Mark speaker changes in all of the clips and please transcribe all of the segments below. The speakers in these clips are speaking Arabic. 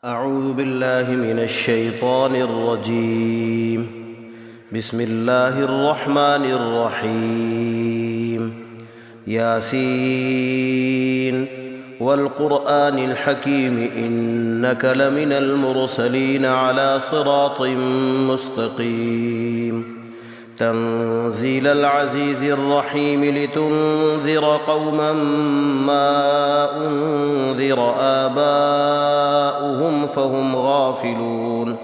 Speaker 1: أعوذ بالله من الشيطان الرجيم. بسم الله الرحمن الرحيم. ياسين والقرآن الحكيم إنك لمن المرسلين على صراط مستقيم. تنزيل العزيز الرحيم لتنذر قوما ما أنذر آباؤهم فهم غافلون.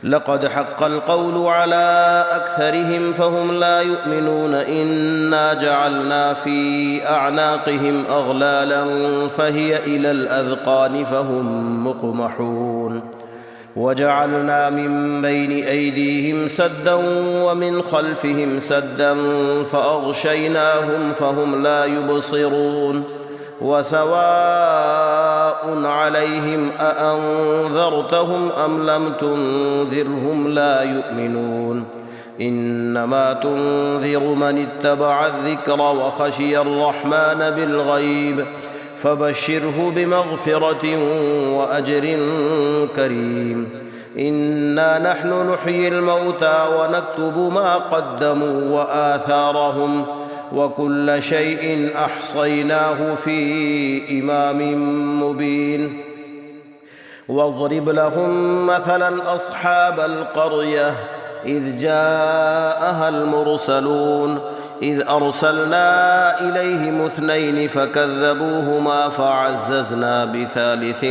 Speaker 1: لقد حق القول على أكثرهم فهم لا يؤمنون. إنا جعلنا في أعناقهم أغلالا فهي إلى الأذقان فهم مقمحون. وجعلنا من بين أيديهم سدا ومن خلفهم سدا فأغشيناهم فهم لا يبصرون. وسواء عليهم أأنذرتهم أم لم تنذرهم لا يؤمنون. إنما تنذر من اتبع الذكر وخشي الرحمن بالغيب فبشره بمغفرة وأجر كريم. إنا نحن نحيي الموتى ونكتب ما قدموا وآثارهم وكل شيء أحصيناه في إمام مبين. واضرب لهم مثلا أصحاب القرية إذ جاءها المرسلون إذ أرسلنا إليهم 2 فكذبوهما فعززنا بثالث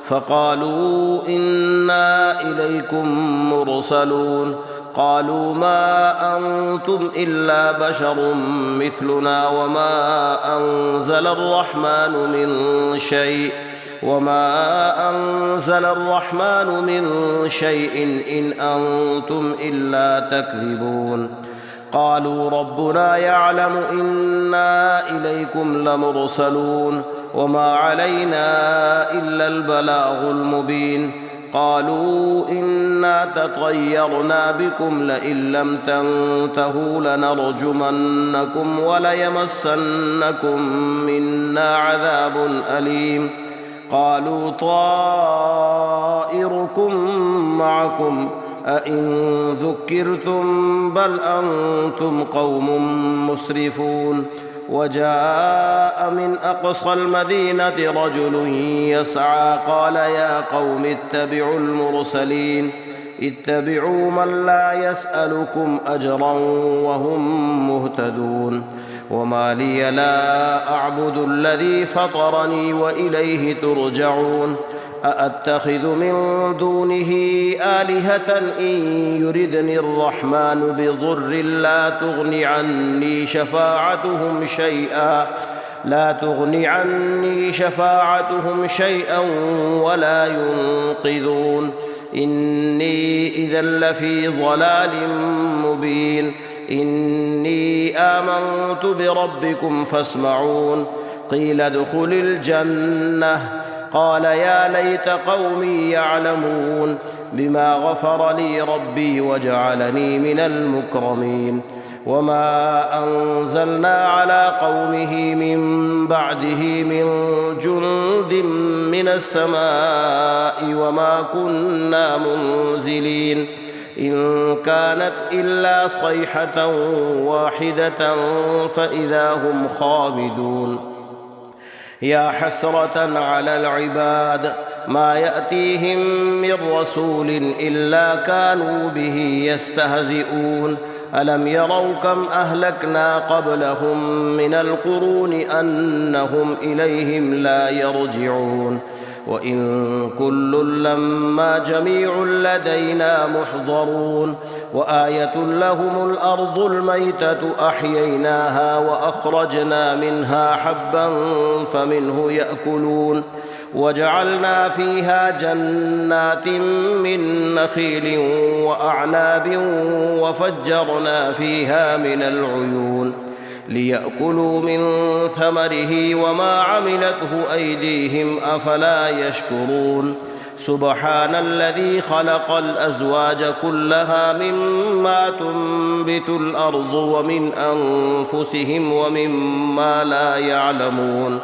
Speaker 1: فقالوا إنا إليكم مرسلون. قالوا ما أنتم إلا بشر مثلنا وما أنزل الرحمن من شيء إن أنتم إلا تكذبون. قالوا ربنا يعلم إنا إليكم لمرسلون وما علينا إلا البلاغ المبين. قالوا إنا تطيرنا بكم لئن لم تنتهوا لنرجمنكم وليمسنكم منا عذاب أليم. قالوا طائركم معكم أئن ذكرتم بل أنتم قوم مسرفون. وجاء من أقصى المدينة رجل يسعى قال يا قوم اتبعوا المرسلين اتبعوا من لا يسألكم أجرا وهم مهتدون. وما لي لا أعبد الذي فطرني وإليه ترجعون. أأتخذ من دونه آلهة إن يردني الرحمن بضر لا تغن عني شفاعتهم شيئا ولا ينقذون. إني إذا لفي ضلال مبين. إني آمنت بربكم فاسمعون. قيل ادخل الجنة قال يا ليت قومي يعلمون بما غفر لي ربي وجعلني من المكرمين. وما أنزلنا على قومه من بعده من جند من السماء وما كنا منزلين. إن كانت إلا صيحة واحدة فإذا هم خامدون. يا حسرة على العباد ما يأتيهم من رسول إلا كانوا به يستهزئون. ألم يروا كم أهلكنا قبلهم من القرون أنهم إليهم لا يرجعون. وإن كل لما جميع لدينا محضرون. وآية لهم الأرض الميتة أحييناها وأخرجنا منها حبا فمنه يأكلون. وجعلنا فيها جنات من نخيل وأعناب وفجرنا فيها من العيون ليأكلوا من ثمره وما عملته أيديهم أفلا يشكرون. سبحان الذي خلق الأزواج كلها مما تنبت الأرض ومن أنفسهم ومما لا يعلمون.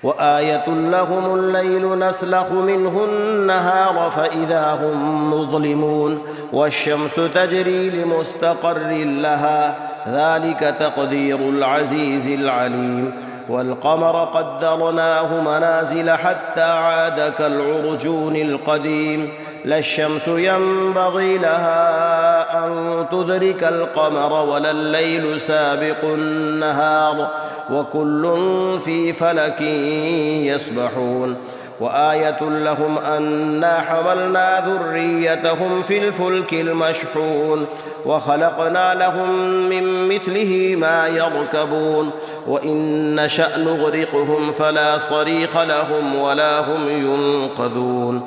Speaker 1: وآية لهم الليل نسلخ منه النهار فإذا هم مظلمون والشمس تجري لمستقر لها ذلك تقدير العزيز العليم والقمر قدرناه منازل حتى عاد كالعرجون القديم لا الشمس ينبغي لها أن تدرك القمر ولا الليل سابق النهار وكل في فلك يسبحون وآية لهم أنا حملنا ذريتهم في الفلك المشحون وخلقنا لهم من مثله ما يركبون وإن نشأ نغرقهم فلا صريخ لهم ولا هم ينقذون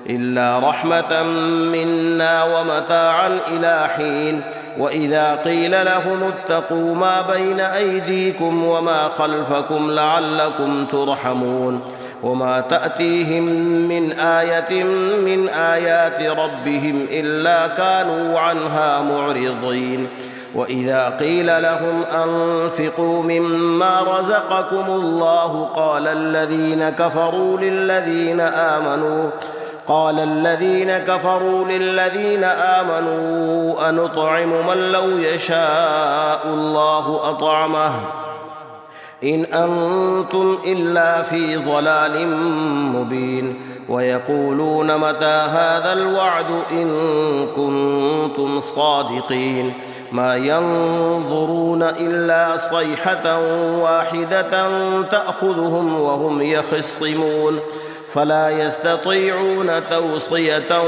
Speaker 1: إلا رحمة منا ومتاعا إلى حين وإذا قيل لهم اتقوا ما بين أيديكم وما خلفكم لعلكم ترحمون وما تأتيهم من آية من آيات ربهم إلا كانوا عنها معرضين وإذا قيل لهم أنفقوا مما رزقكم الله قال الذين كفروا للذين آمنوا أنطعم من لو يشاء الله أطعمه إن أنتم إلا في ضلال مبين ويقولون متى هذا الوعد إن كنتم صادقين ما ينظرون إلا صيحة واحدة تأخذهم وهم يخصمون فلا يستطيعون توصية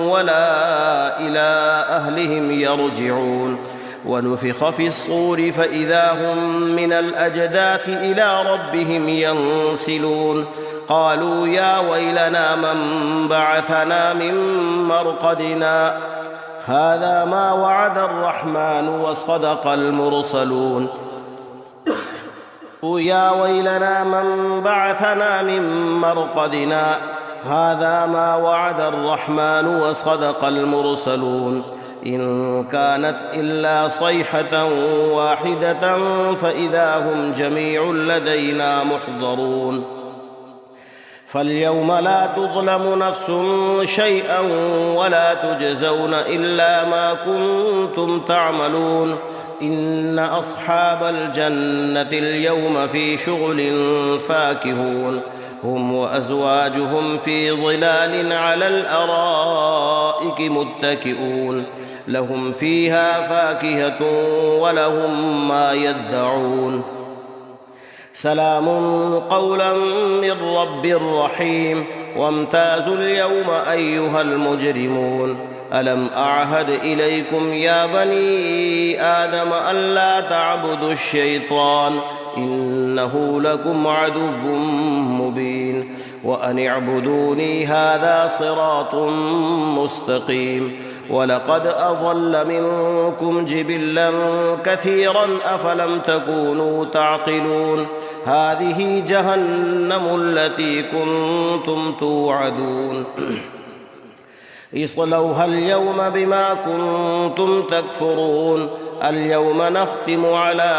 Speaker 1: ولا إلى أهلهم يرجعون ونفخ في الصور فإذا هم من الأجداث إلى ربهم ينسلون قالوا يا ويلنا من بعثنا من مرقدنا هذا ما وعد الرحمن وصدق المرسلون يا ويلنا من بعثنا من مرقدنا هذا ما وعد الرحمن وصدق المرسلون إن كانت إلا صيحة واحدة فإذا هم جميع لدينا محضرون فاليوم لا تظلم نفس شيئا ولا تجزون إلا ما كنتم تعملون إن أصحاب الجنة اليوم في شغل فاكهون هم وأزواجهم في ظلال على الأرائك متكئون لهم فيها فاكهة ولهم ما يدعون سلام قولا من رب رحيم وامتازوا اليوم أيها المجرمون ألم أعهد إليكم يا بني آدم ألا تعبدوا الشيطان إنه لكم عدو مبين وأن اعبدوني هذا صراط مستقيم ولقد أضل منكم جبلا كثيرا أفلم تكونوا تعقلون هذه جهنم التي كنتم توعدون اصلوها اليوم بما كنتم تكفرون اليوم نختم على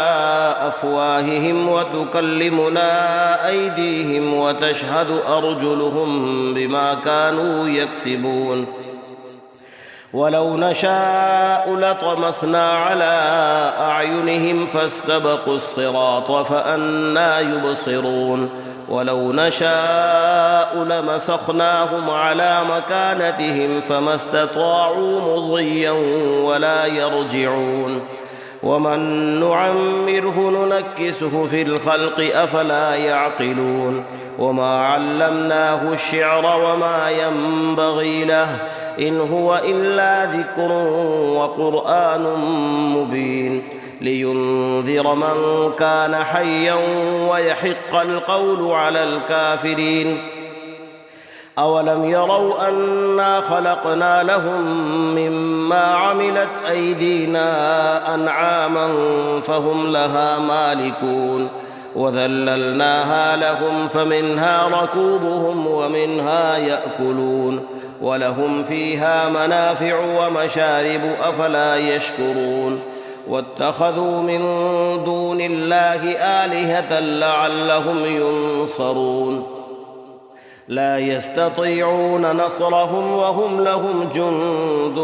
Speaker 1: أفواههم وتكلمنا أيديهم وتشهد أرجلهم بما كانوا يكسبون ولو نشاء لطمسنا على أعينهم فاستبقوا الصراط فأنى يبصرون ولو نشاء لمسخناهم على مكانتهم فما استطاعوا مضيا ولا يرجعون ومن نعمره ننكسه في الخلق أفلا يعقلون وما علمناه الشعر وما ينبغي له إن هو إلا ذكر وقرآن مبين لينذر من كان حيا ويحق القول على الكافرين أولم يروا أنا خلقنا لهم مما عملت أيدينا أنعاما فهم لها مالكون وذللناها لهم فمنها ركوبهم ومنها يأكلون ولهم فيها منافع ومشارب أفلا يشكرون واتخذوا من دون الله آلهة لعلهم ينصرون لا يستطيعون نصرهم وهم لهم جند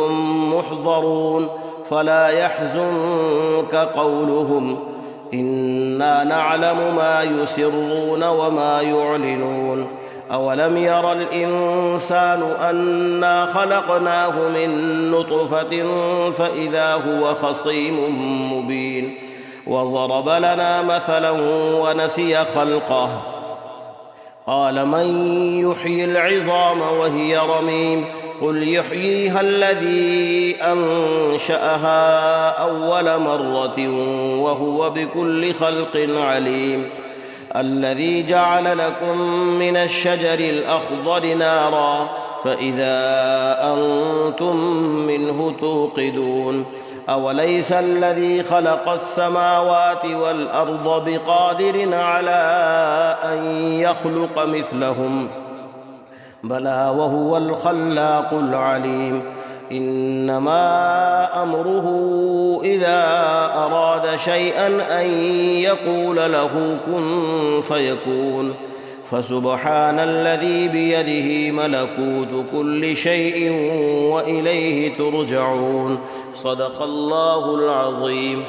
Speaker 1: محضرون فلا يحزنك قولهم إنا نعلم ما يسرون وما يعلنون أولم ير الإنسان أنا خلقناه من نطفة فإذا هو خصيم مبين وضرب لنا مثلا ونسي خلقه قال من يحيي العظام وهي رميم قل يحييها الذي أنشأها أول مرة وهو بكل خلق عليم الذي جعل لكم من الشجر الأخضر نارا فإذا أنتم منه توقدون أوليس الذي خلق السماوات والأرض بقادر على أن يخلق مثلهم بلى وهو الخلاق العليم إنما أمره إذا أراد شيئا أن يقول له كن فيكون فسبحان الذي بيده ملكوت كل شيء وإليه ترجعون صدق الله العظيم.